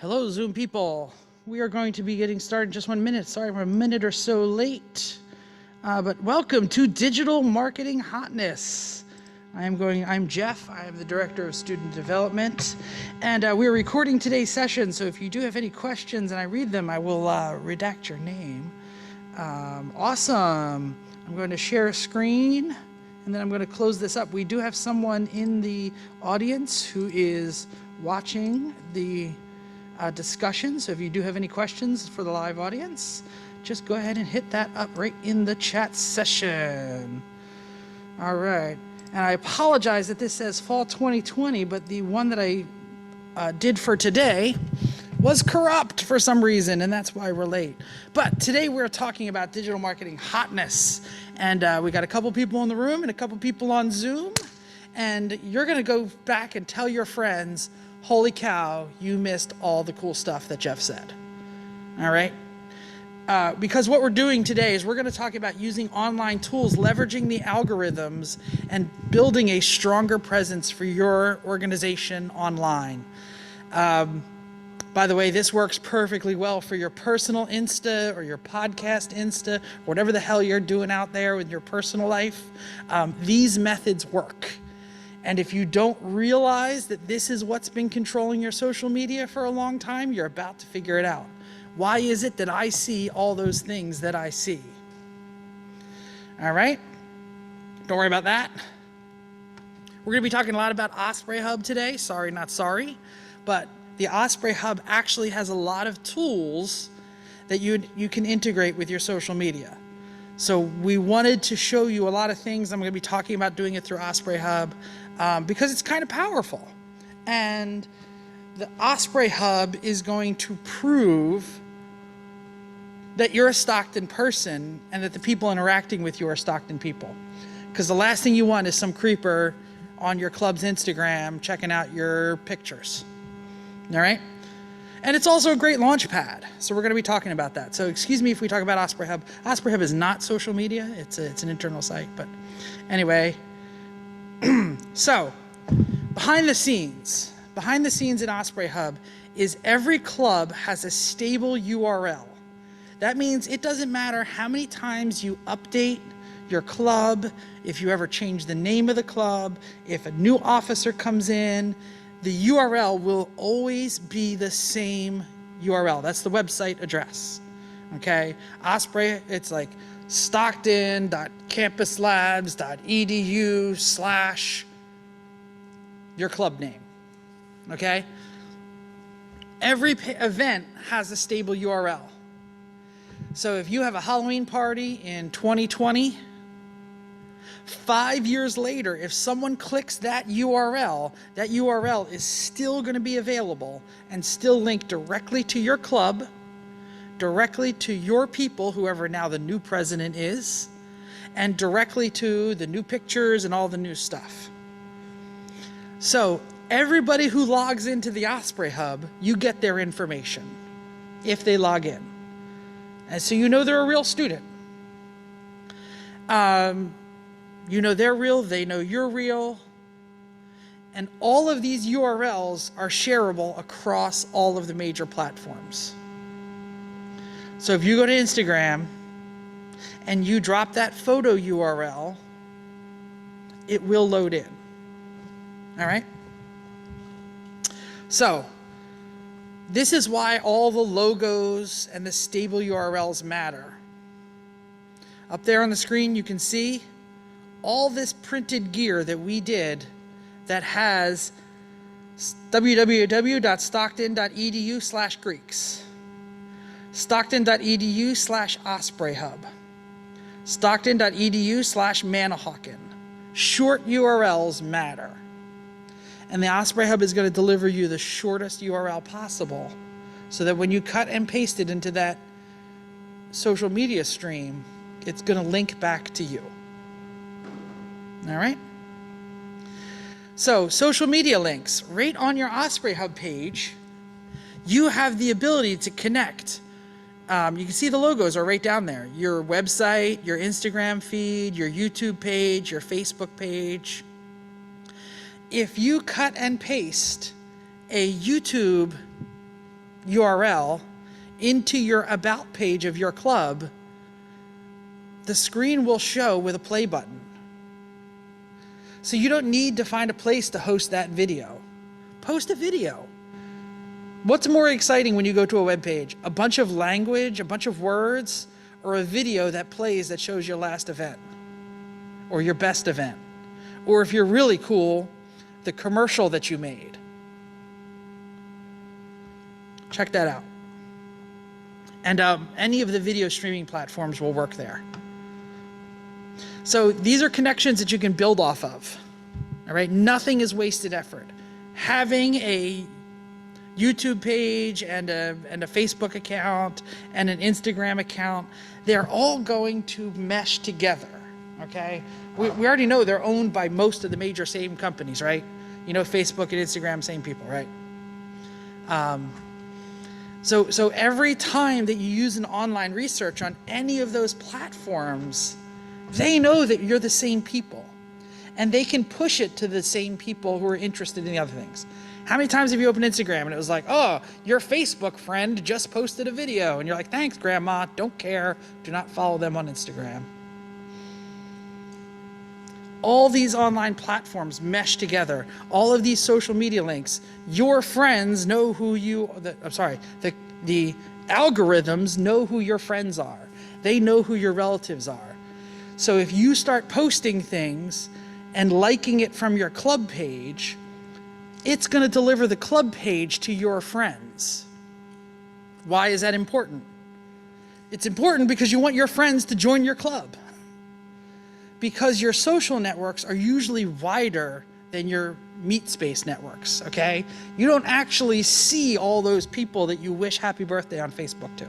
Hello, Zoom people. We are going to be getting started in just 1 minute. Sorry, we're a minute or so late. But welcome to Digital Marketing Hotness. I'm Jeff. I am the Director of Student Development. And we're recording today's session, so if you do have any questions and I read them, I will redact your name. Awesome. I'm going to share a screen, and then I'm going to close this up. We do have someone in the audience who is watching the discussion, so if you do have any questions for the live audience, just go ahead and hit that up right in the chat session. All right, and I apologize that this says fall 2020, but the one that I did for today was corrupt for some reason, and that's why we're late. But today we're talking about digital marketing hotness, and we got a couple people in the room and a couple people on Zoom, and you're gonna go back and tell your friends, holy cow, you missed all the cool stuff that Jeff said. All right? Because what we're doing today is we're going to talk about using online tools, leveraging the algorithms, and building a stronger presence for your organization online. By the way, this works perfectly well for your personal Insta or your podcast Insta, whatever the hell you're doing out there with your personal life. These methods work. And if you don't realize that this is what's been controlling your social media for a long time, you're about to figure it out. Why is it that I see all those things that I see? All right? Don't worry about that. We're going to be talking a lot about Osprey Hub today. Sorry, not sorry. But the Osprey Hub actually has a lot of tools that you can integrate with your social media. So we wanted to show you a lot of things. I'm going to be talking about doing it through Osprey Hub because it's kind of powerful. And the Osprey Hub is going to prove that you're a Stockton person and that the people interacting with you are Stockton people. Because the last thing you want is some creeper on your club's Instagram checking out your pictures. All right? And it's also a great launch pad. So we're going to be talking about that. So excuse me if we talk about Osprey Hub. Osprey Hub is not social media. It's an internal site. But anyway, so behind the scenes in Osprey Hub is every club has a stable URL. That means it doesn't matter how many times you update your club, if you ever change the name of the club, if a new officer comes in, the URL will always be the same URL. That's the website address, okay? Osprey, it's like stockton.campuslabs.edu/ your club name, okay? Every event has a stable URL. So if you have a Halloween party in 2020, 5 years later, if someone clicks that URL is still going to be available and still linked directly to your club, directly to your people, whoever now the new president is, and directly to the new pictures and all the new stuff. So everybody who logs into the Osprey Hub, you get their information if they log in. And so you know they're a real student. You know they're real, they know you're real. And all of these URLs are shareable across all of the major platforms. So if you go to Instagram and you drop that photo URL, it will load in. All right? So this is why all the logos and the stable URLs matter. Up there on the screen, you can see all this printed gear that we did that has www.stockton.edu/Greeks, stockton.edu/Osprey Hub, stockton.edu/Manahawkin. Short URLs matter. And the Osprey Hub is going to deliver you the shortest URL possible so that when you cut and paste it into that social media stream, it's going to link back to you. All right? So social media links, right on your Osprey Hub page, you have the ability to connect. You can see the logos are right down there. Your website, your Instagram feed, your YouTube page, your Facebook page. If you cut and paste a YouTube URL into your about page of your club, the screen will show with a play button. So you don't need to find a place to host that video. Post a video. What's more exciting when you go to a web page? A bunch of language, a bunch of words, or a video that plays that shows your last event or your best event? Or if you're really cool, the commercial that you made. Check that out. And any of the video streaming platforms will work there. So these are connections that you can build off of. All right, nothing is wasted effort. Having a YouTube page and a Facebook account and an Instagram account, they're all going to mesh together, okay? We already know they're owned by most of the major same companies, right? You know, Facebook and Instagram, same people, right? So every time that you use an online research on any of those platforms, they know that you're the same people, and they can push it to the same people who are interested in the other things. How many times have you opened Instagram and it was like, oh, your Facebook friend just posted a video, and you're like, thanks, Grandma, don't care, do not follow them on Instagram. All these online platforms mesh together. All of these social media links, your friends know who you, the algorithms know who your friends are. They know who your relatives are. So if you start posting things and liking it from your club page, it's going to deliver the club page to your friends. Why is that important? It's important because you want your friends to join your club. Because your social networks are usually wider than your meet space networks, okay? You don't actually see all those people that you wish happy birthday on Facebook to.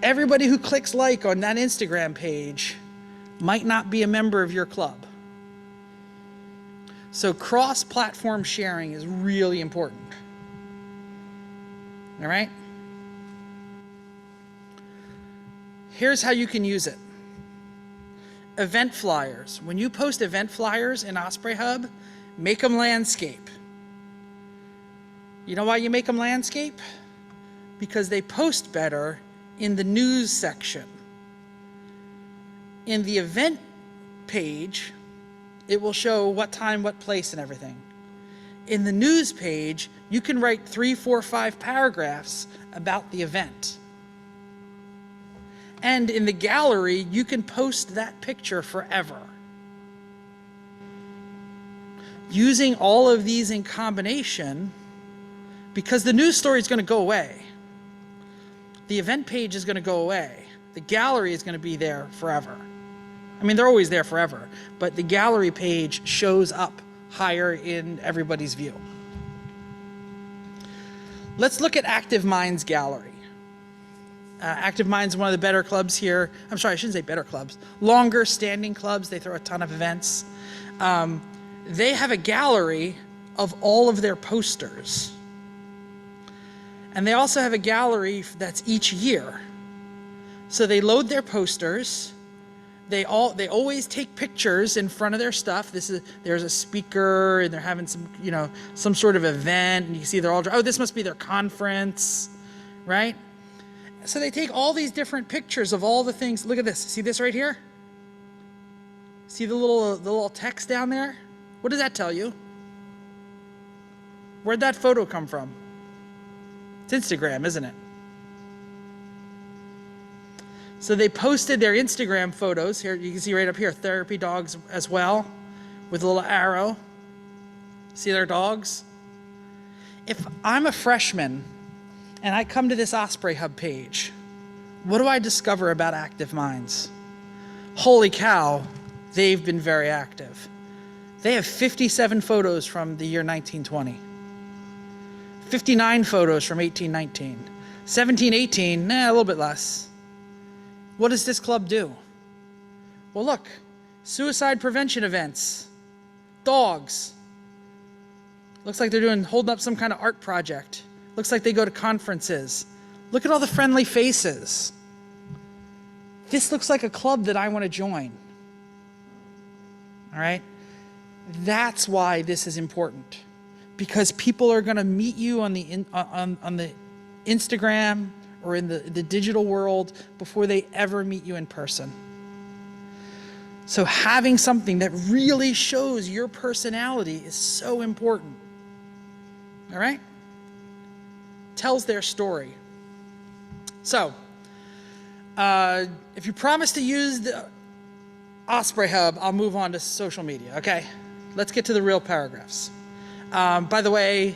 Everybody who clicks like on that Instagram page might not be a member of your club. So cross-platform sharing is really important. All right? Here's how you can use it. Event flyers. When you post event flyers in Osprey Hub, make them landscape. You know why you make them landscape? Because they post better in the news section. In the event page, it will show what time, what place, and everything. In the news page, you can write 3, 4, 5 paragraphs about the event. And in the gallery, you can post that picture forever. Using all of these in combination, because the news story is going to go away. The event page is going to go away. The gallery is going to be there forever. I mean, they're always there forever, but the gallery page shows up higher in everybody's view. Let's look at Active Minds Gallery. Active Minds is one of the better clubs here. I'm sorry, I shouldn't say better clubs. Longer standing clubs. They throw a ton of events. They have a gallery of all of their posters. And they also have a gallery that's each year. So they load their posters. They always take pictures in front of their stuff. There's a speaker and they're having some sort of event, and you see they're all, oh, this must be their conference, right? So they take all these different pictures of all the things. Look at this. See this right here? See the little text down there? What does that tell you? Where'd that photo come from? It's Instagram, isn't it? So they posted their Instagram photos. Here, you can see right up here, therapy dogs as well, with a little arrow. See their dogs? If I'm a freshman and I come to this Osprey Hub page, what do I discover about Active Minds? Holy cow, they've been very active. They have 57 photos from the year 1920. 59 photos from 1819. 1718, a little bit less. What does this club do? Well, look, suicide prevention events, dogs. Looks like they're holding up some kind of art project. Looks like they go to conferences. Look at all the friendly faces. This looks like a club that I want to join. All right? That's why this is important. Because people are going to meet you on the Instagram or in the digital world before they ever meet you in person. So having something that really shows your personality is so important. All right? Tells their story. So, if you promise to use the Osprey Hub, I'll move on to social media, okay? Let's get to the real paragraphs. By the way,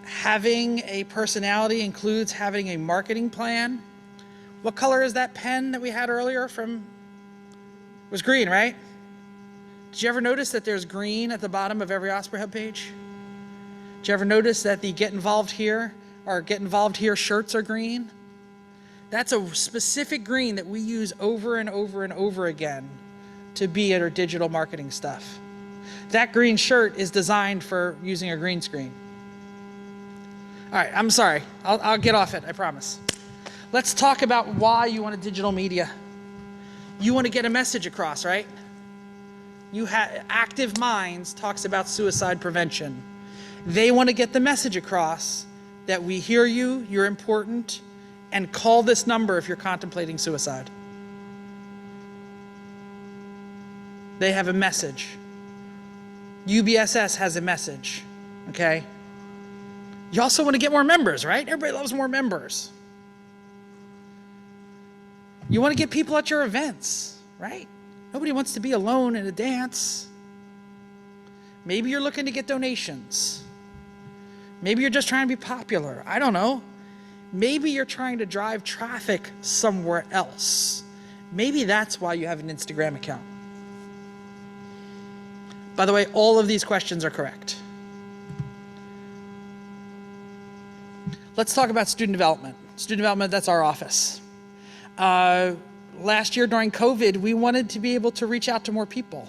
having a personality includes having a marketing plan. What color is that pen that we had earlier from? It was green, right? Did you ever notice that there's green at the bottom of every Osprey Hub page? Did you ever notice that the Get Involved Here or Get Involved Here shirts are green? That's a specific green that we use over and over and over again to be at our digital marketing stuff. That green shirt is designed for using a green screen. All right, I'm sorry. I'll get off it, I promise. Let's talk about why you want a digital media. You want to get a message across, right? Active Minds talks about suicide prevention. They want to get the message across that we hear you, you're important, and call this number if you're contemplating suicide. They have a message. UBSS has a message, okay? You also want to get more members, right? Everybody loves more members. You want to get people at your events, right? Nobody wants to be alone in a dance. Maybe you're looking to get donations. Maybe you're just trying to be popular. I don't know. Maybe you're trying to drive traffic somewhere else. Maybe that's why you have an Instagram account. By the way, all of these questions are correct. Let's talk about student development. Student development, that's our office. Last year during COVID, we wanted to be able to reach out to more people.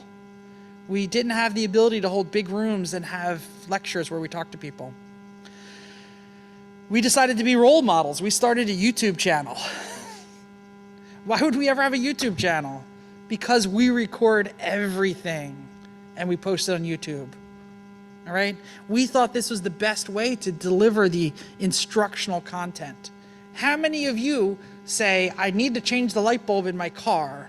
We didn't have the ability to hold big rooms and have lectures where we talk to people. We decided to be role models. We started a YouTube channel. Why would we ever have a YouTube channel? Because we record everything and we post it on YouTube. All right? We thought this was the best way to deliver the instructional content. How many of you say, I need to change the light bulb in my car?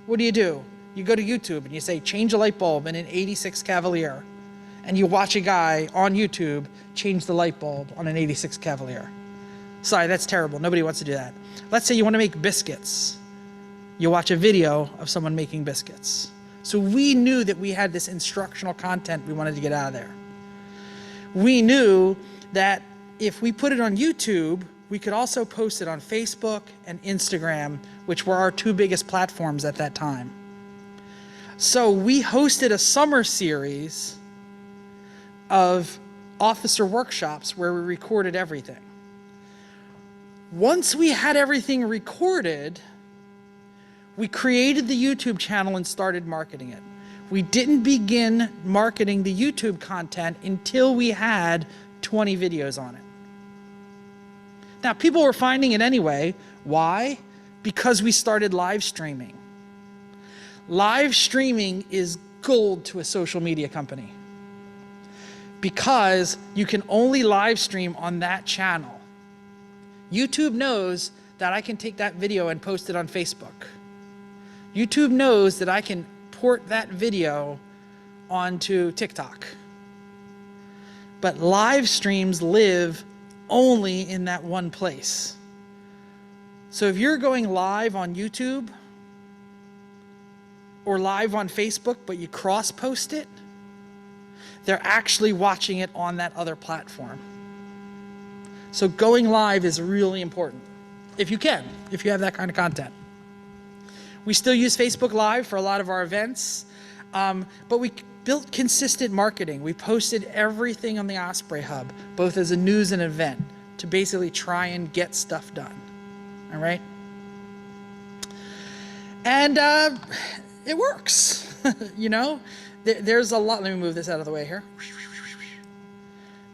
What do? You go to YouTube and you say, change a light bulb in an 86 Cavalier. And you watch a guy on YouTube change the light bulb on an 86 Cavalier. Sorry, that's terrible. Nobody wants to do that. Let's say you want to make biscuits. You watch a video of someone making biscuits. So we knew that we had this instructional content we wanted to get out of there. We knew that if we put it on YouTube, we could also post it on Facebook and Instagram, which were our two biggest platforms at that time. So we hosted a summer series of officer workshops where we recorded everything. Once we had everything recorded, we created the YouTube channel and started marketing it. We didn't begin marketing the YouTube content until we had 20 videos on it. Now, people were finding it anyway. Why? Because we started live streaming. Live streaming is gold to a social media company because you can only live stream on that channel. YouTube knows that I can take that video and post it on Facebook. YouTube knows that I can port that video onto TikTok. But live streams live only in that one place. So if you're going live on YouTube or live on Facebook, but you cross-post it, they're actually watching it on that other platform. So going live is really important, if you can, if you have that kind of content. We still use Facebook Live for a lot of our events, but we built consistent marketing. We posted everything on the Osprey Hub, both as a news and event, to basically try and get stuff done, all right? And it works, you know? There's a lot, let me move this out of the way here.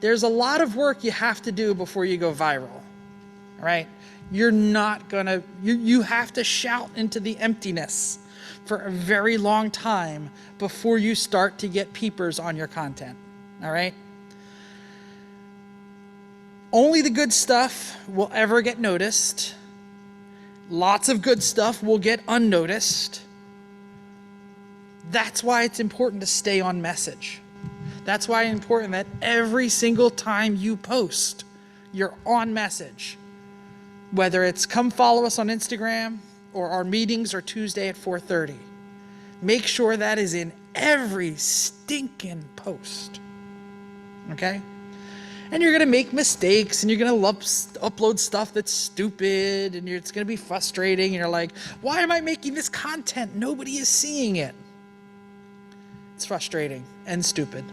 There's a lot of work you have to do before you go viral, all right? You're not gonna, you have to shout into the emptiness for a very long time before you start to get peepers on your content, all right? Only the good stuff will ever get noticed. Lots of good stuff will get unnoticed. That's why it's important to stay on message. That's why it's important that every single time you post, you're on message. Whether it's come follow us on Instagram or our meetings are Tuesday at 4:30. Make sure that is in every stinking post. Okay? And you're going to make mistakes, and you're going to upload stuff that's stupid, and it's going to be frustrating, and you're like, why am I making this content? Nobody is seeing it. It's frustrating and stupid.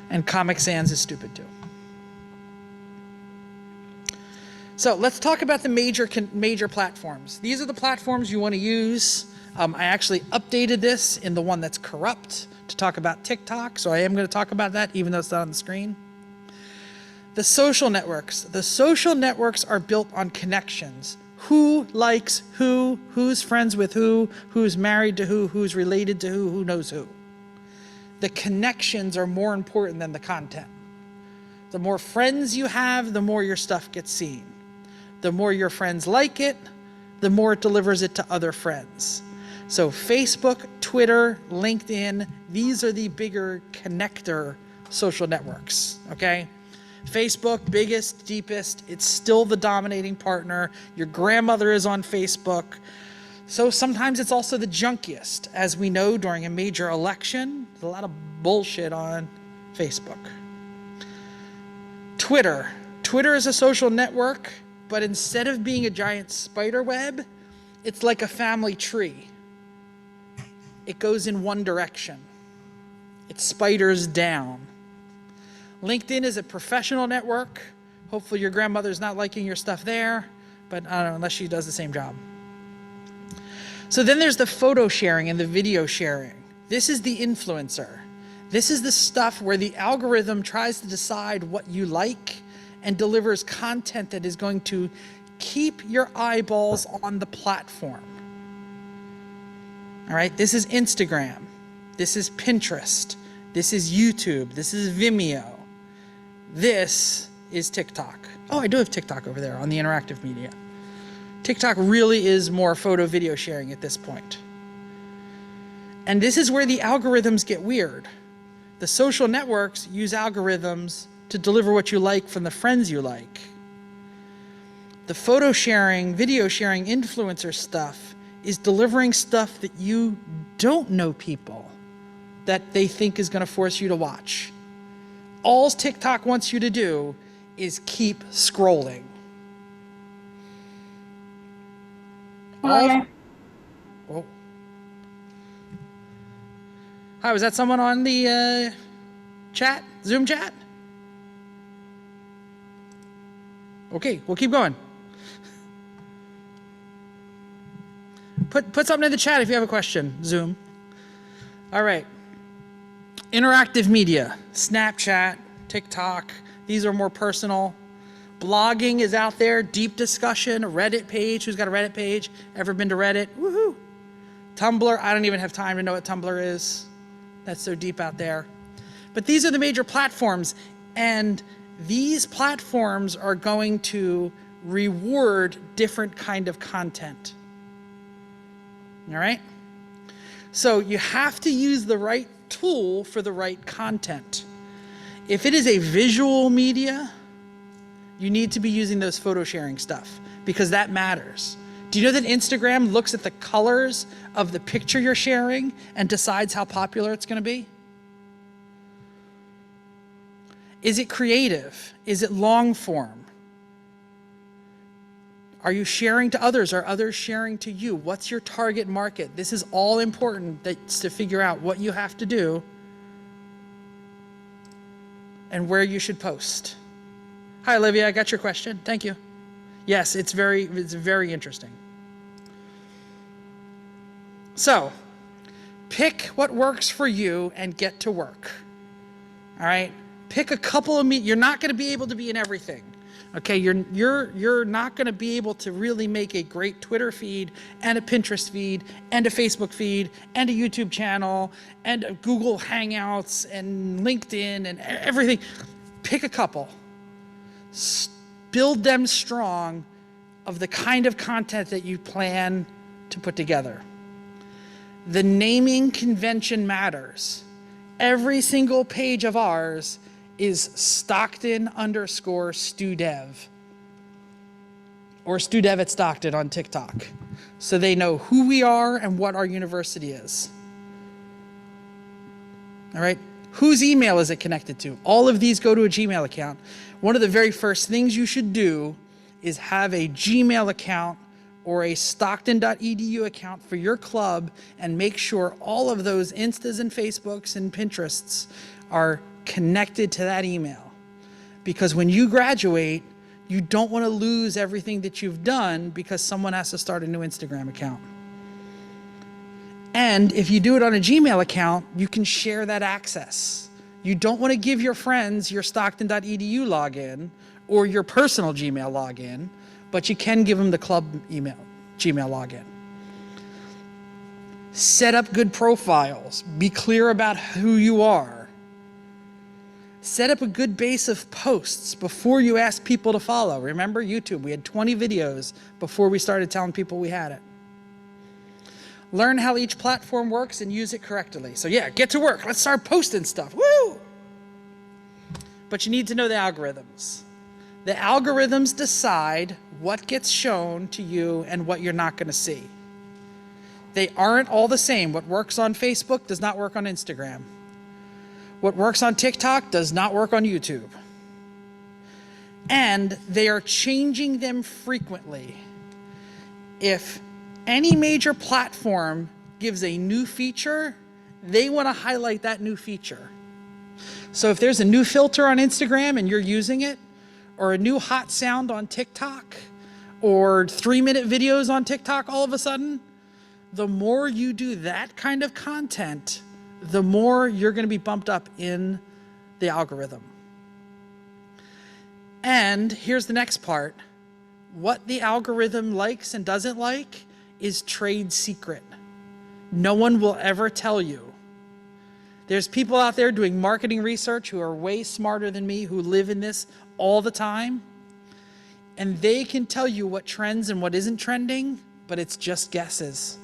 And Comic Sans is stupid too. So let's talk about the major platforms. These are the platforms you want to use. I actually updated this in the one that's corrupt to talk about TikTok, so I am going to talk about that even though it's not on the screen. The social networks. The social networks are built on connections. Who likes who, who's friends with who's married to who's related to who knows who. The connections are more important than the content. The more friends you have, the more your stuff gets seen. The more your friends like it, the more it delivers it to other friends. So Facebook, Twitter, LinkedIn, these are the bigger connector social networks, okay? Facebook, biggest, deepest, it's still the dominating partner. Your grandmother is on Facebook. So sometimes it's also the junkiest. As we know, during a major election, there's a lot of bullshit on Facebook. Twitter. Twitter is a social network, but instead of being a giant spider web, it's like a family tree. It goes in one direction. It spiders down. LinkedIn is a professional network. Hopefully your grandmother's not liking your stuff there, but I don't know, unless she does the same job. So then there's the photo sharing and the video sharing. This is the influencer. This is the stuff where the algorithm tries to decide what you like and delivers content that is going to keep your eyeballs on the platform. All right, this is Instagram. This is Pinterest. This is YouTube. This is Vimeo. This is TikTok. Oh, I do have TikTok over there on the interactive media. TikTok really is more photo video sharing at this point. And this is where the algorithms get weird. The social networks use algorithms to deliver what you like from the friends you like. The photo sharing, video sharing, influencer stuff is delivering stuff that you don't know people that they think is going to force you to watch. All TikTok wants you to do is keep scrolling. Hi. Whoa. Hi, was that someone on the chat, Zoom chat? Okay, we'll keep going. Put something in the chat if you have a question, Zoom. All right. Interactive media, Snapchat, TikTok, these are more personal. Blogging is out there, deep discussion, a Reddit page. Who's got a Reddit page? Ever been to Reddit? Woohoo! Tumblr, I don't even have time to know what Tumblr is. That's so deep out there. But these are the major platforms, and these platforms are going to reward different kind of content. All right? So you have to use the right tool for the right content. If it is a visual media, you need to be using those photo sharing stuff because that matters. Do you know that Instagram looks at the colors of the picture you're sharing and decides how popular it's going to be? Is it creative? Is it long form? Are you sharing to others? Are others sharing to you? What's your target market? This is all important to figure out what you have to do and where you should post. Hi, Olivia, I got your question. Thank you. Yes, it's very interesting. So, pick what works for you and get to work. All right? Pick a couple of you're not going to be able to be in everything. Okay, you're not going to be able to really make a great Twitter feed and a Pinterest feed and a Facebook feed and a YouTube channel and a Google Hangouts and LinkedIn and everything. Pick a couple. build them strong of the kind of content that you plan to put together. The naming convention matters. Every single page of ours is Stockton_StuDev or StuDev at Stockton on TikTok. So they know who we are and what our university is. All right? Whose email is it connected to? All of these go to a Gmail account. One of the very first things you should do is have a Gmail account or a stockton.edu account for your club, and make sure all of those Instas and Facebooks and Pinterests are connected to that email. Because when you graduate, you don't want to lose everything that you've done because someone has to start a new Instagram account. And if you do it on a Gmail account, you can share that access. You don't want to give your friends your stockton.edu login or your personal Gmail login, but you can give them the club email, Gmail login. Set up good profiles. Be clear about who you are. Set up a good base of posts before you ask people to follow. Remember YouTube, we had 20 videos before we started telling people we had it. Learn how each platform works and use it correctly. So yeah, get to work. Let's start posting stuff. Woo! But you need to know the algorithms. The algorithms decide what gets shown to you and what you're not going to see. They aren't all the same. What works on Facebook does not work on Instagram. What works on TikTok does not work on YouTube. And they are changing them frequently. If any major platform gives a new feature, they want to highlight that new feature. So if there's a new filter on Instagram and you're using it, or a new hot sound on TikTok, or 3-minute videos on TikTok all of a sudden, the more you do that kind of content, the more you're going to be bumped up in the algorithm. And here's the next part. What the algorithm likes and doesn't like is trade secret. No one will ever tell you. There's people out there doing marketing research who are way smarter than me, who live in this all the time, and they can tell you what trends and what isn't trending, but it's just guesses.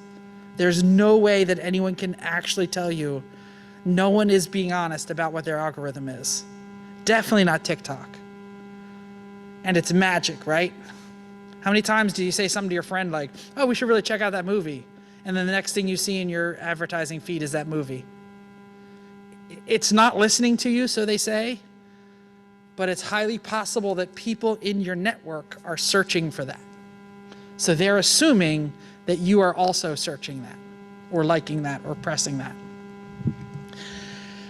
There's no way that anyone can actually tell you. No one is being honest about what their algorithm is. Definitely not TikTok. And it's magic, right? How many times do you say something to your friend like, oh, we should really check out that movie, and then the next thing you see in your advertising feed is that movie? It's not listening to you, so they say, but it's highly possible that people in your network are searching for that. So they're assuming that you are also searching that, or liking that, or pressing that.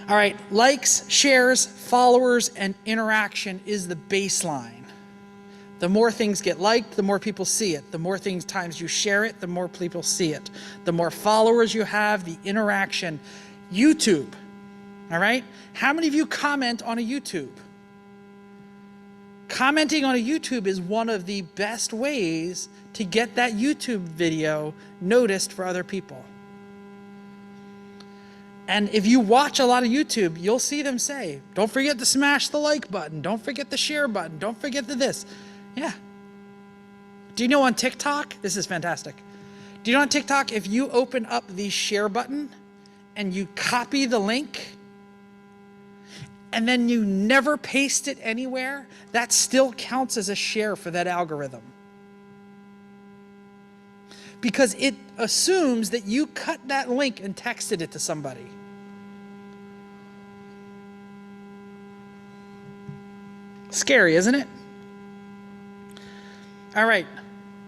All right, likes, shares, followers, and interaction is the baseline. The more things get liked, the more people see it. The more times you share it, the more people see it. The more followers you have, the interaction. YouTube, all right? How many of you comment on a YouTube? Commenting on a YouTube is one of the best ways to get that YouTube video noticed for other people. And if you watch a lot of YouTube, you'll see them say, don't forget to smash the like button, don't forget the share button, don't forget the this. Yeah. Do you know on TikTok, this is fantastic. Do you know on TikTok, if you open up the share button and you copy the link, and then you never paste it anywhere, that still counts as a share for that algorithm. Because it assumes that you cut that link and texted it to somebody. Scary, isn't it? All right,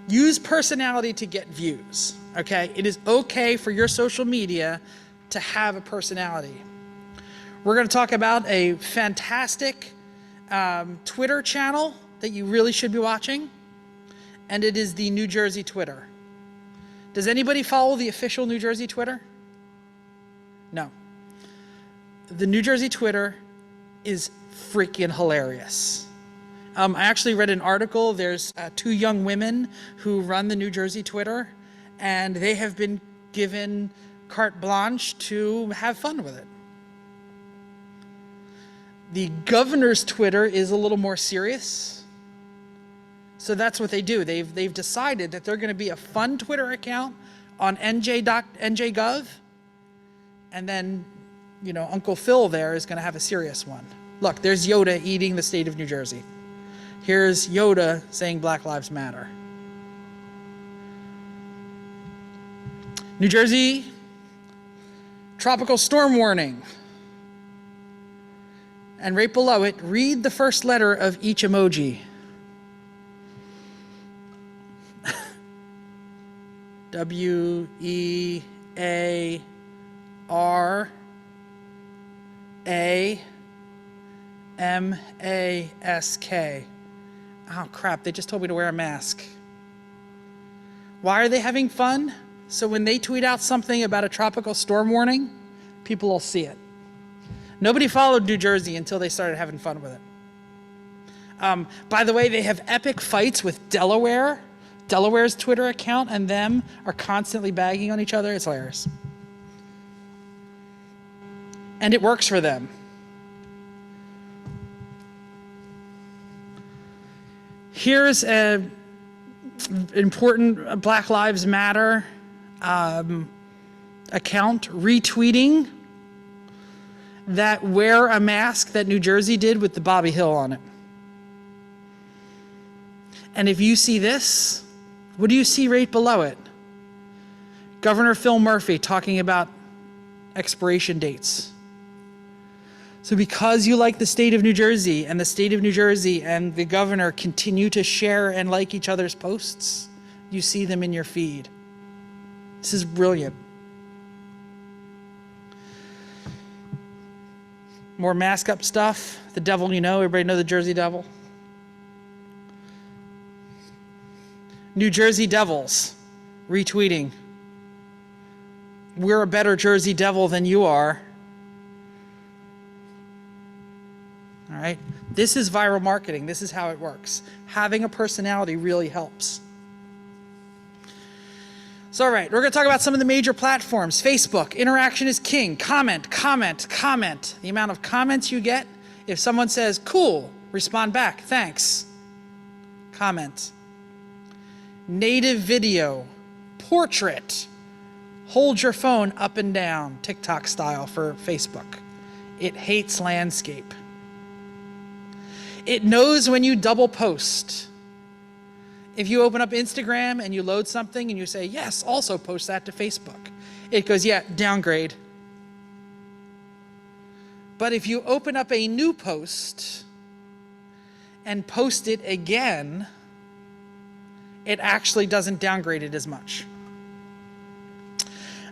use personality to get views, okay? It is okay for your social media to have a personality. We're going to talk about a fantastic Twitter channel that you really should be watching, and it is the New Jersey Twitter. Does anybody follow the official New Jersey Twitter? No. The New Jersey Twitter is freaking hilarious. I actually read an article. There's 2 young women who run the New Jersey Twitter, and they have been given carte blanche to have fun with it. The governor's Twitter is a little more serious. So that's what they do. They've decided that they're going to be a fun Twitter account on NJ.NJ.gov, and then, Uncle Phil there is going to have a serious one. Look, there's Yoda eating the state of New Jersey. Here's Yoda saying Black Lives Matter. New Jersey, tropical storm warning. And right below it, read the first letter of each emoji. WEARAMASK. Oh crap, they just told me to wear a mask. Why are they having fun? So when they tweet out something about a tropical storm warning, people will see it. Nobody followed New Jersey until they started having fun with it. By the way, they have epic fights with Delaware. Delaware's Twitter account and them are constantly bagging on each other. It's hilarious. And it works for them. Here's an important Black Lives Matter account retweeting that wear a mask that New Jersey did with the Bobby Hill on it. And if you see this, what do you see right below it? Governor Phil Murphy talking about expiration dates. So because you like the state of New Jersey, and the state of New Jersey and the governor continue to share and like each other's posts, you see them in your feed. This is brilliant. More mask up stuff. The devil, everybody know the Jersey Devil? New Jersey Devils retweeting. We're a better Jersey Devil than you are. All right. This is viral marketing. This is how it works. Having a personality really helps. So, all right, we're going to talk about some of the major platforms. Facebook, interaction is king. Comment, comment, comment. The amount of comments you get. If someone says, cool, respond back, thanks. Comment. Native video, portrait. Hold your phone up and down, TikTok style for Facebook. It hates landscape. It knows when you double post. If you open up Instagram and you load something and you say, yes, also post that to Facebook, it goes, yeah, downgrade. But if you open up a new post and post it again, it actually doesn't downgrade it as much.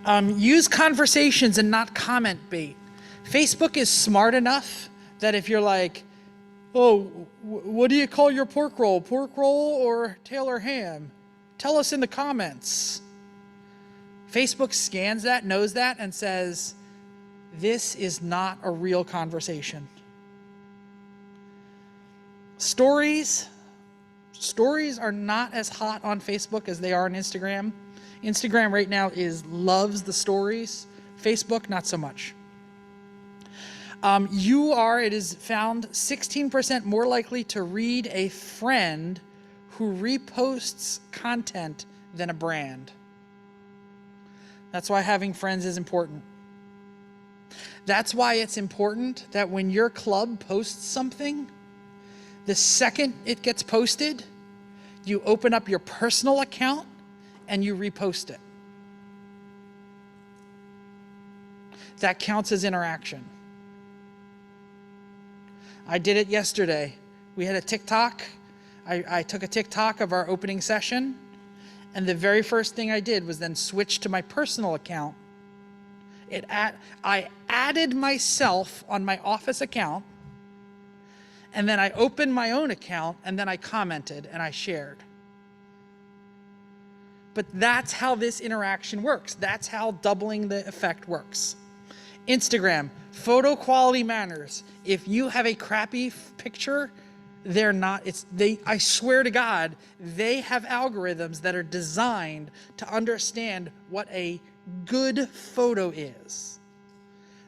Use conversations and not comment bait. Facebook is smart enough that if you're like, oh, what do you call your pork roll? Pork roll or Taylor ham? Tell us in the comments. Facebook scans that, knows that, and says, this is not a real conversation. Stories are not as hot on Facebook as they are on Instagram. Instagram right now loves the stories. Facebook, not so much. It is found 16% more likely to read a friend who reposts content than a brand. That's why having friends is important. That's why it's important that when your club posts something, the second it gets posted, you open up your personal account and you repost it. That counts as interaction. I did it yesterday. We had a TikTok. I took a TikTok of our opening session, and the very first thing I did was then switch to my personal account. I added myself on my office account, and then I opened my own account, and then I commented and I shared. But that's how this interaction works. That's how doubling the effect works. Instagram, photo quality matters. If you have a crappy picture, I swear to God, they have algorithms that are designed to understand what a good photo is.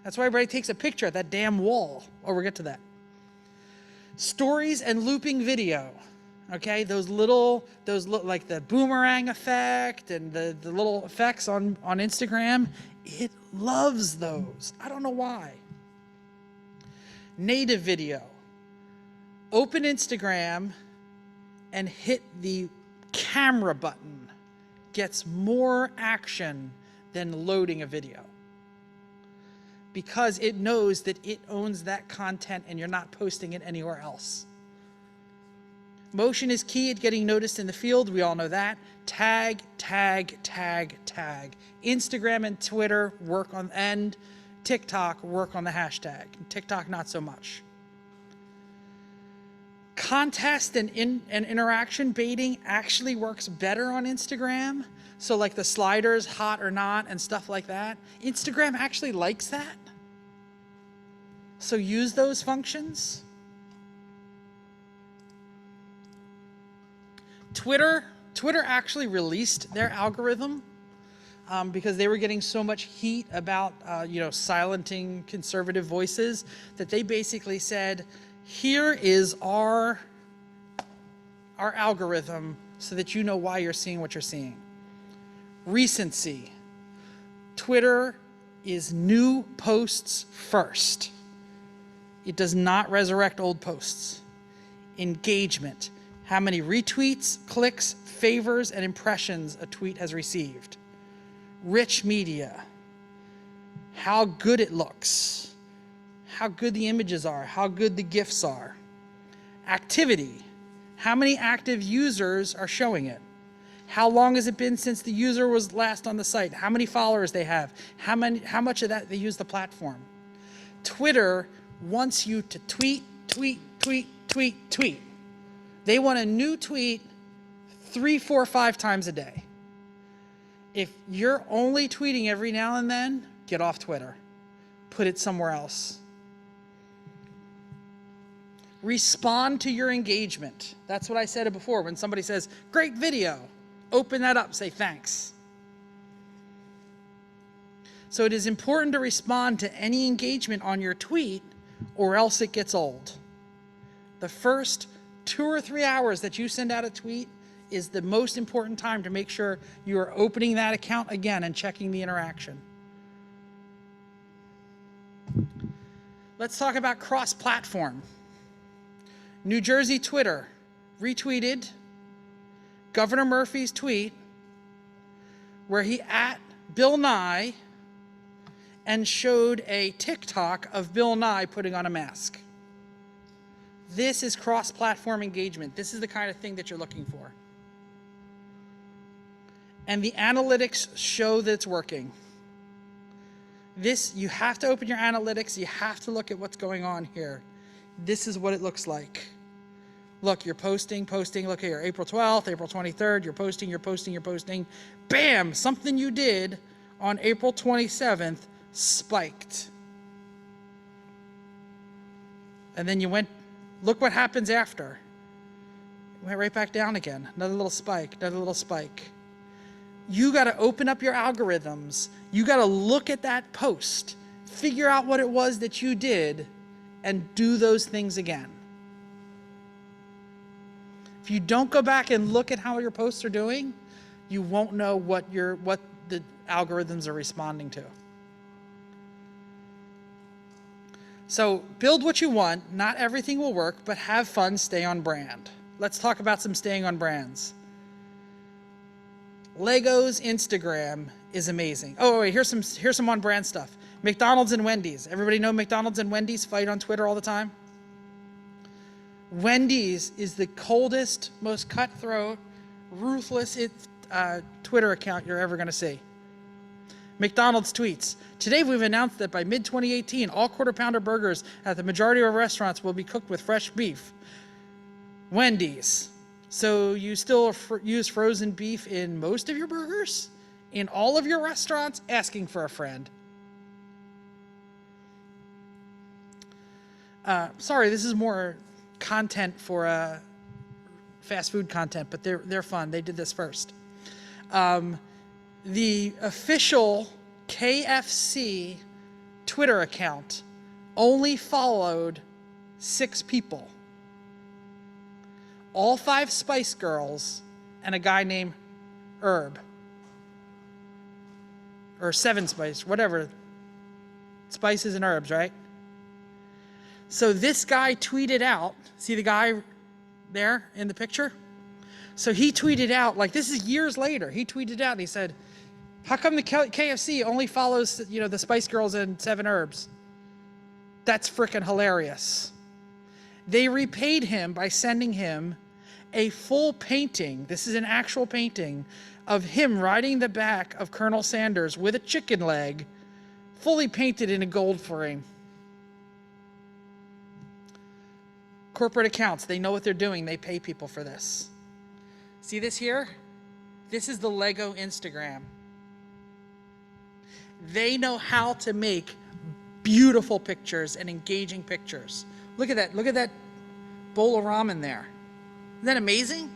That's why everybody takes a picture at that damn wall. Oh, we'll get to that. Stories and looping video. Okay, like the boomerang effect and the little effects on Instagram, it loves those. I don't know why. Native video. Open Instagram and hit the camera button. Gets more action than loading a video. Because it knows that it owns that content and you're not posting it anywhere else. Motion is key at getting noticed in the field. We all know that. Tag, tag, tag, tag. Instagram and Twitter and TikTok work on the hashtag. TikTok, not so much. Contest and interaction baiting actually works better on Instagram. So like the sliders, hot or not, and stuff like that. Instagram actually likes that. So use those functions. Twitter actually released their algorithm because they were getting so much heat about silencing conservative voices that they basically said, here is our algorithm so that you know why you're seeing what you're seeing. Recency. Twitter is new posts first. It does not resurrect old posts. Engagement. How many retweets, clicks, favors, and impressions a tweet has received. Rich media. How good it looks. How good the images are. How good the GIFs are. Activity. How many active users are showing it? How long has it been since the user was last on the site? How many followers they have? How much of that they use the platform? Twitter wants you to tweet, tweet, tweet, tweet, tweet. They want a new tweet 3, 4, 5 times a day. If you're only tweeting every now and then, get off Twitter. Put it somewhere else. Respond to your engagement. That's what I said before. When somebody says, great video, open that up, say thanks. So it is important to respond to any engagement on your tweet or else it gets old. The first 2 or 3 hours that you send out a tweet is the most important time to make sure you are opening that account again and checking the interaction. Let's talk about cross-platform. New Jersey Twitter retweeted Governor Murphy's tweet where he @ Bill Nye and showed a TikTok of Bill Nye putting on a mask. This is cross-platform engagement. This is the kind of thing that you're looking for. And the analytics show that it's working. You have to open your analytics. You have to look at what's going on here. This is what it looks like. Look, you're posting. Look here, April 12th, April 23rd, you're posting. Bam, something you did on April 27th spiked. And then you went, look what happens after. It went right back down again. Another little spike. You got to open up your algorithms. You got to look at that post, figure out what it was that you did, and do those things again. If you don't go back and look at how your posts are doing, you won't know what the algorithms are responding to. So build what you want. Not everything will work, but have fun, stay on brand. Let's talk about some staying on brands. Lego's Instagram is amazing. Oh, wait, here's some on brand stuff. McDonald's and Wendy's. Everybody know McDonald's and Wendy's fight on Twitter all the time? Wendy's is the coldest, most cutthroat, ruthless Twitter account you're ever going to see. McDonald's tweets, today we've announced that by mid-2018, all quarter pounder burgers at the majority of our restaurants will be cooked with fresh beef. Wendy's, so you still use frozen beef in most of your burgers? In all of your restaurants? Asking for a friend. Sorry, this is more content for fast food content, but they're fun. They did this first. The official KFC Twitter account only followed 6 people. all 5 Spice Girls and a guy named Herb. Or 7 Spice, whatever. Spices and herbs, right? So this guy tweeted out, see the guy there in the picture? So he tweeted out, like this is years later, he tweeted out and he said, how come the KFC only follows, the Spice Girls and 7 Herbs? That's freaking hilarious. They repaid him by sending him a full painting. This is an actual painting of him riding the back of Colonel Sanders with a chicken leg, fully painted in a gold frame. Corporate accounts, they know what they're doing. They pay people for this. See this here? This is the Lego Instagram. They know how to make beautiful pictures and engaging pictures. Look at that. Look at that bowl of ramen there. Isn't that amazing?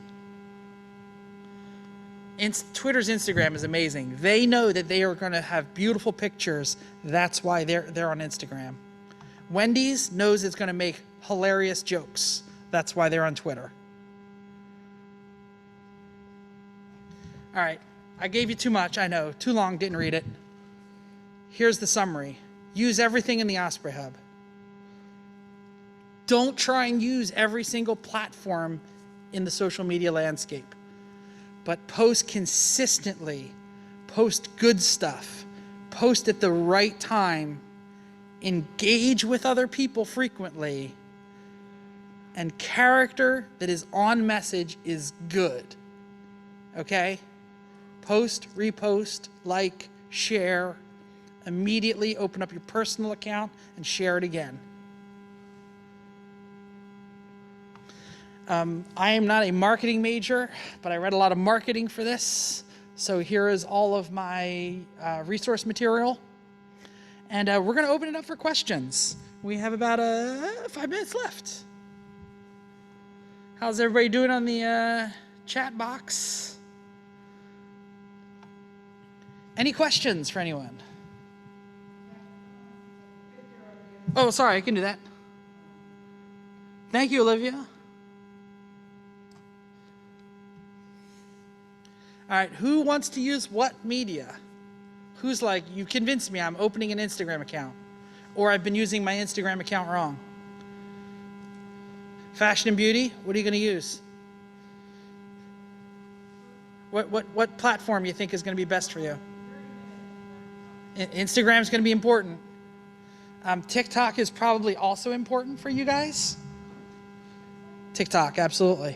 Twitter's Instagram is amazing. They know that they are going to have beautiful pictures. That's why they're on Instagram. Wendy's knows it's going to make hilarious jokes. That's why they're on Twitter. All right. I gave you too much. I know. Too long. Didn't read it. Here's the summary. Use everything in the Osprey Hub. Don't try and use every single platform in the social media landscape, but post consistently, post good stuff, post at the right time, engage with other people frequently, and character that is on message is good. Okay? Post, repost, like, share. Immediately open up your personal account and share it again. I am not a marketing major, but I read a lot of marketing for this. So here is all of my resource material. And we're going to open it up for questions. We have about 5 minutes left. How's everybody doing on the chat box? Any questions for anyone? Oh, sorry, I can do that. Thank you, Olivia. All right, who wants to use what media? Who's like, you convinced me, I'm opening an Instagram account, or I've been using my Instagram account wrong? Fashion and beauty, what are you going to use? What platform you think is going to be best for you? Instagram is going to be important. TikTok is probably also important for you guys. TikTok, absolutely.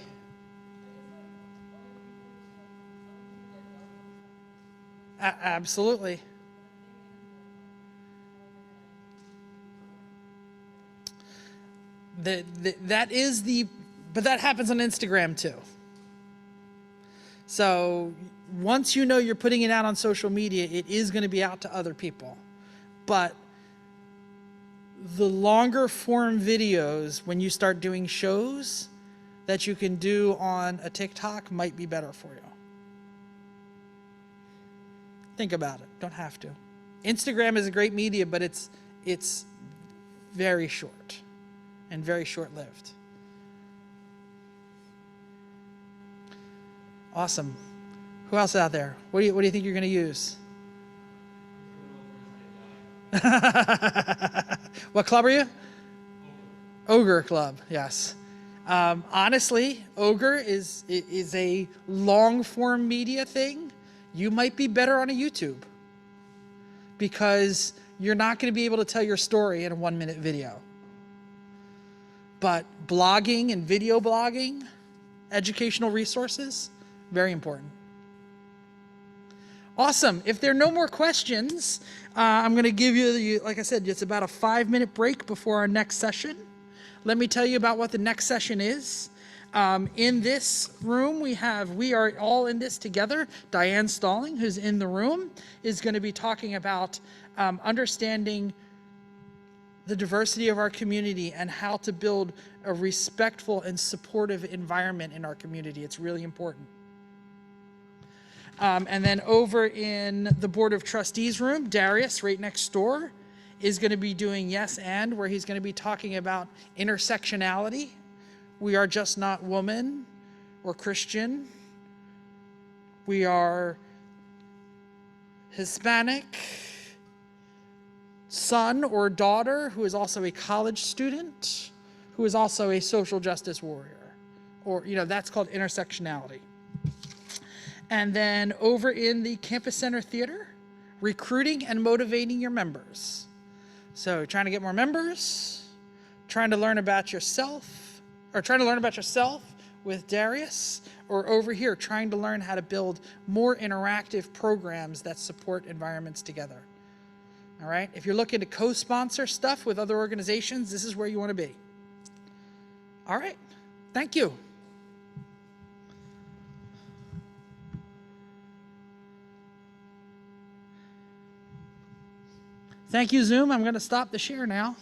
Absolutely. But that happens on Instagram too. So once you know you're putting it out on social media, it is going to be out to other people. But the longer form videos, when you start doing shows that you can do on a TikTok, might be better for you. Think about it. Don't have to. Instagram is a great media, but it's very short and very short-lived. Awesome. Who else out there? What do you think you're going to use? What club are you? Ogre Club, yes. Honestly, Ogre is a long-form media thing. You might be better on a YouTube because you're not going to be able to tell your story in a 1-minute video. But blogging and video blogging, educational resources, very important. Awesome. If there are no more questions, I'm going to give you, like I said, it's about a 5-minute break before our next session. Let me tell you about what the next session is. In this room, we are all in this together. Diane Stalling, who's in the room, is going to be talking about understanding the diversity of our community and how to build a respectful and supportive environment in our community. It's really important. And then over in the Board of Trustees room, Darius, right next door, is going to be doing Yes and, where he's going to be talking about intersectionality, We are just not woman or Christian. We are Hispanic, son or daughter who is also a college student, who is also a social justice warrior. Or, that's called intersectionality. And then over in the Campus Center Theater, recruiting and motivating your members. So trying to get more members, trying to learn about yourself with Darius, or over here, trying to learn how to build more interactive programs that support environments together. All right? If you're looking to co-sponsor stuff with other organizations, this is where you want to be. All right. Thank you. Thank you, Zoom. I'm going to stop the share now.